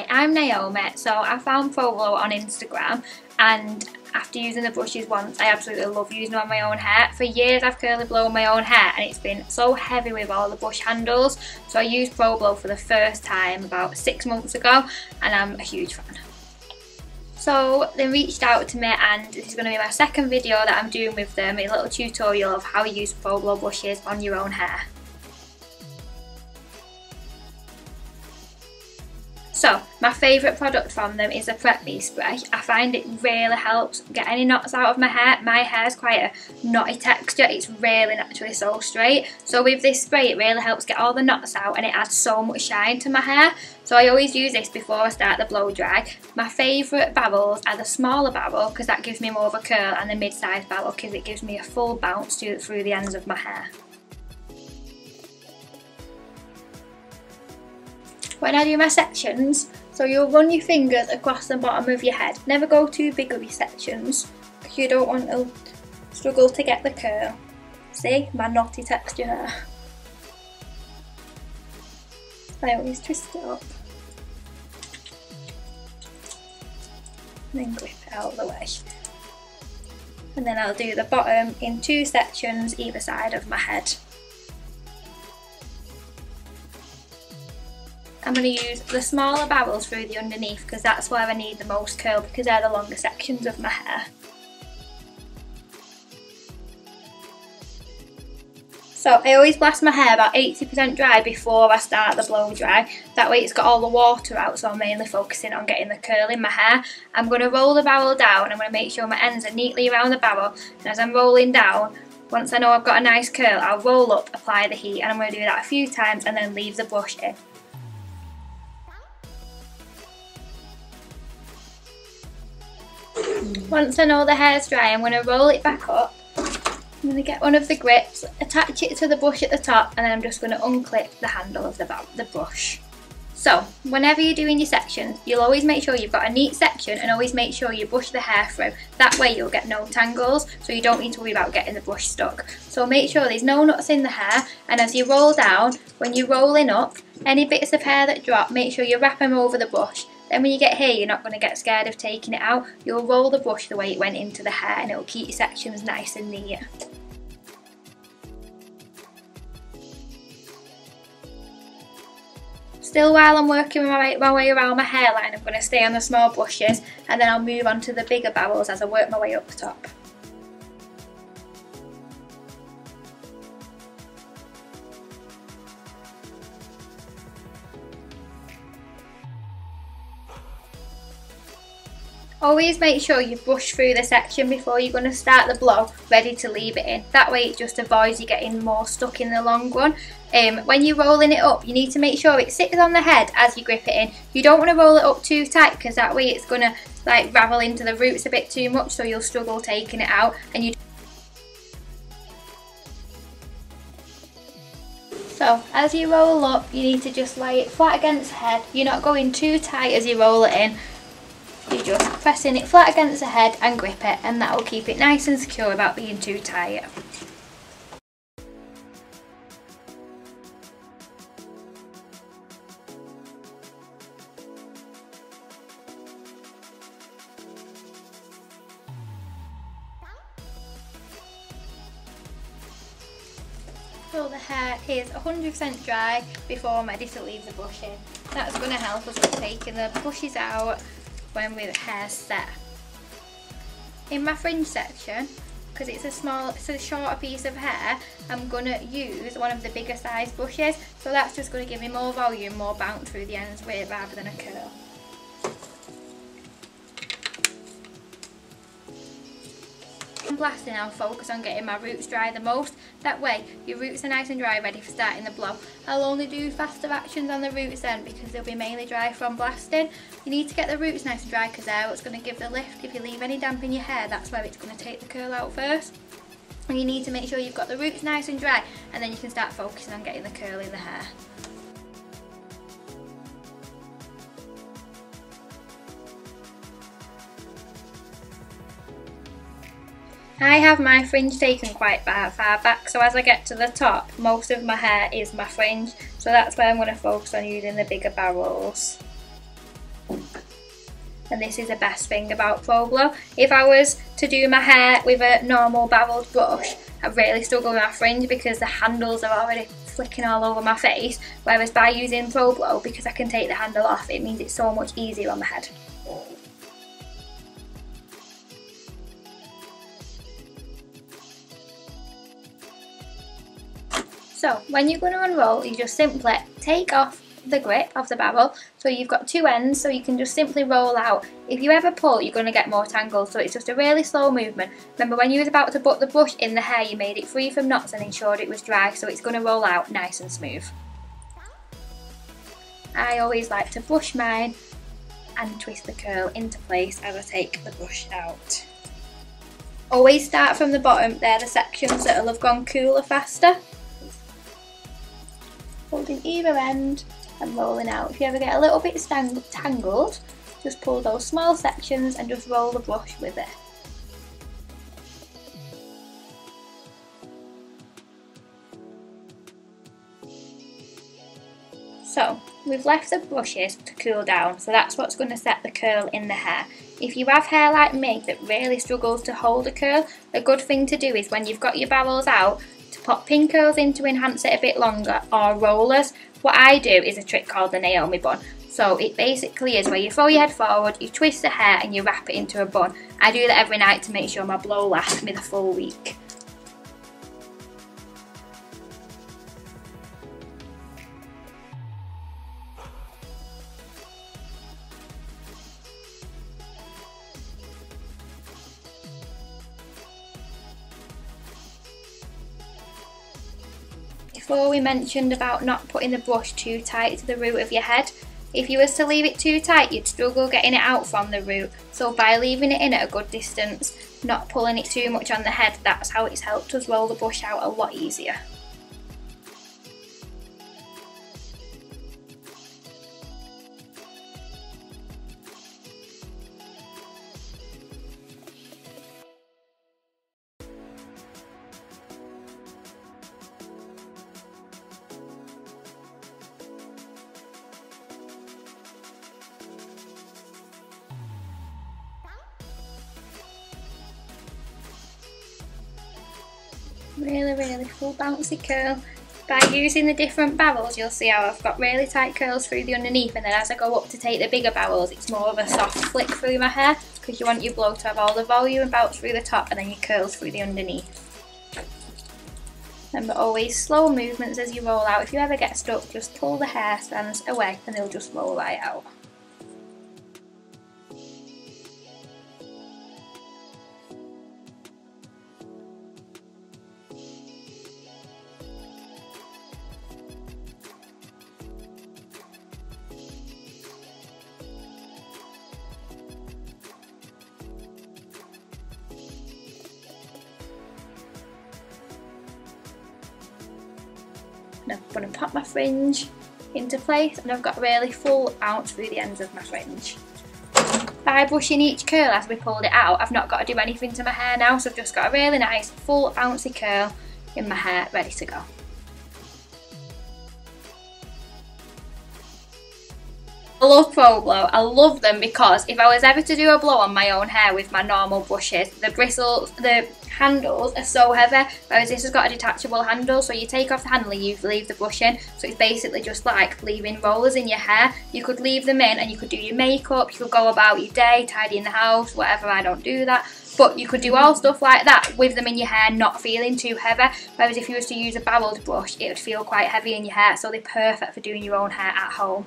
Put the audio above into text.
Hi, I'm Naomi. So I found Pro Blo on Instagram, and after using the brushes once, I absolutely love using them on my own hair. For years I've curly blown my own hair and it's been so heavy with all the brush handles, so I used Pro Blo for the first time about 6 months ago and I'm a huge fan. So they reached out to me, and this is going to be my second video that I'm doing with them, a little tutorial of how you use Pro Blo brushes on your own hair. So, my favourite product from them is the Prep Me spray. I find it really helps get any knots out of my hair. My hair is quite a knotty texture, it's really naturally so straight. So with this spray it really helps get all the knots out and it adds so much shine to my hair. So I always use this before I start the blow dry. My favourite barrels are the smaller barrel because that gives me more of a curl, and the mid-sized barrel because it gives me a full bounce through the ends of my hair. When I do my sections, so you'll run your fingers across the bottom of your head. Never go too big with your sections because you don't want to struggle to get the curl. See, my knotty texture hair. I always twist it up and then grip it out of the way. And then I'll do the bottom in 2 sections either side of my head. I'm going to use the smaller barrels through the underneath because that's where I need the most curl, because they're the longer sections of my hair. So I always blast my hair about 80% dry before I start the blow dry. That way it's got all the water out, so I'm mainly focusing on getting the curl in my hair. I'm going to roll the barrel down. I'm going to make sure my ends are neatly around the barrel, and as I'm rolling down, once I know I've got a nice curl, I'll roll up, apply the heat, and I'm going to do that a few times and then leave the brush in. Once I know the hair's dry, I'm going to roll it back up. I'm going to get one of the grips, attach it to the brush at the top, and then I'm just going to unclip the handle of the brush. So, whenever you're doing your sections, you'll always make sure you've got a neat section and always make sure you brush the hair through. That way you'll get no tangles, so you don't need to worry about getting the brush stuck. So make sure there's no knots in the hair, and as you roll down, when you're rolling up, any bits of hair that drop, make sure you wrap them over the brush. Then when you get here, you're not going to get scared of taking it out. You'll roll the brush the way it went into the hair and it will keep your sections nice and neat. Still, while I'm working my way around my hairline, I'm going to stay on the small brushes, and then I'll move on to the bigger barrels as I work my way up the top. Always make sure you brush through the section before you're going to start the blow, ready to leave it in. That way it just avoids you getting more stuck in the long run. When you're rolling it up, you need to make sure it sits on the head as you grip it in. You don't want to roll it up too tight because that way it's going to like ravel into the roots a bit too much, so you'll struggle taking it out. And so as you roll up, you need to just lay it flat against the head. You're not going too tight as you roll it in. You're just pressing it flat against the head and grip it, and that will keep it nice and secure without being too tight. So the hair is 100% dry before I'm ready to leave the brush in. That's going to help us with taking the brushes out when the hair's set. In my fringe section, because it's a shorter piece of hair, I'm going to use one of the bigger size brushes, so that's just going to give me more volume, more bounce through the ends with it rather than a curl. When blasting, I'll focus on getting my roots dry the most. That way your roots are nice and dry, ready for starting the blow. I'll only do faster actions on the roots then because they'll be mainly dry from blasting. You need to get the roots nice and dry because they're what's going to give the lift. If you leave any damp in your hair, that's where it's going to take the curl out first. And you need to make sure you've got the roots nice and dry, and then you can start focusing on getting the curl in the hair. I have my fringe taken quite far back, so as I get to the top, most of my hair is my fringe, so that's where I'm going to focus on using the bigger barrels. and this is the best thing about Pro Blo. If I was to do my hair with a normal barreled brush, I really struggle with my fringe because the handles are already flicking all over my face, whereas by using Pro Blo, because I can take the handle off, it means it's so much easier on my head. So when you're going to unroll, you just simply take off the grip of the barrel, so you've got two ends, so you can just simply roll out. If you ever pull, you're going to get more tangles, so it's just a really slow movement. Remember, when you was about to put the brush in the hair, you made it free from knots and ensured it was dry, so it's going to roll out nice and smooth. I always like to brush mine and twist the curl into place as I take the brush out. Always start from the bottom, they're the sections that will have gone cooler faster. Holding either end and rolling out. If you ever get a little bit tangled, just pull those small sections and just roll the brush with it. So we've left the brushes to cool down, so that's what's going to set the curl in the hair. If you have hair like me that really struggles to hold a curl, a good thing to do is when you've got your barrels out, to pop pin curls in to enhance it a bit longer, or rollers. What I do is a trick called the Naomi bun. So it basically is where you throw your head forward, you twist the hair and you wrap it into a bun. I do that every night to make sure my blow lasts me the full week. Before we mentioned about not putting the brush too tight to the root of your head. If you was to leave it too tight, you'd struggle getting it out from the root. So by leaving it in at a good distance, not pulling it too much on the head, that's how it's helped us roll the brush out a lot easier. Really full bouncy curl. By using the different barrels, you'll see how I've got really tight curls through the underneath, and then as I go up to take the bigger barrels, it's more of a soft flick through my hair, because you want your blow to have all the volume and bounce through the top and then your curls through the underneath. Remember, always slow movements as you roll out. If you ever get stuck, just pull the hair strands away and they'll just roll right out. And I'm going to pop my fringe into place, and I've got a really full bounce through the ends of my fringe. By brushing each curl as we pulled it out, I've not got to do anything to my hair now, so I've just got a really nice full bouncy curl in my hair ready to go. I love Pro Blo. I love them because if I was ever to do a blow on my own hair with my normal brushes, the bristles, the handles are so heavy, whereas this has got a detachable handle, so you take off the handle and you leave the brush in, so it's basically just like leaving rollers in your hair. You could leave them in and you could do your makeup, you could go about your day, tidying the house, whatever. I don't do that, but you could do all stuff like that with them in your hair, not feeling too heavy, whereas if you was to use a barreled brush, it would feel quite heavy in your hair, so they're perfect for doing your own hair at home.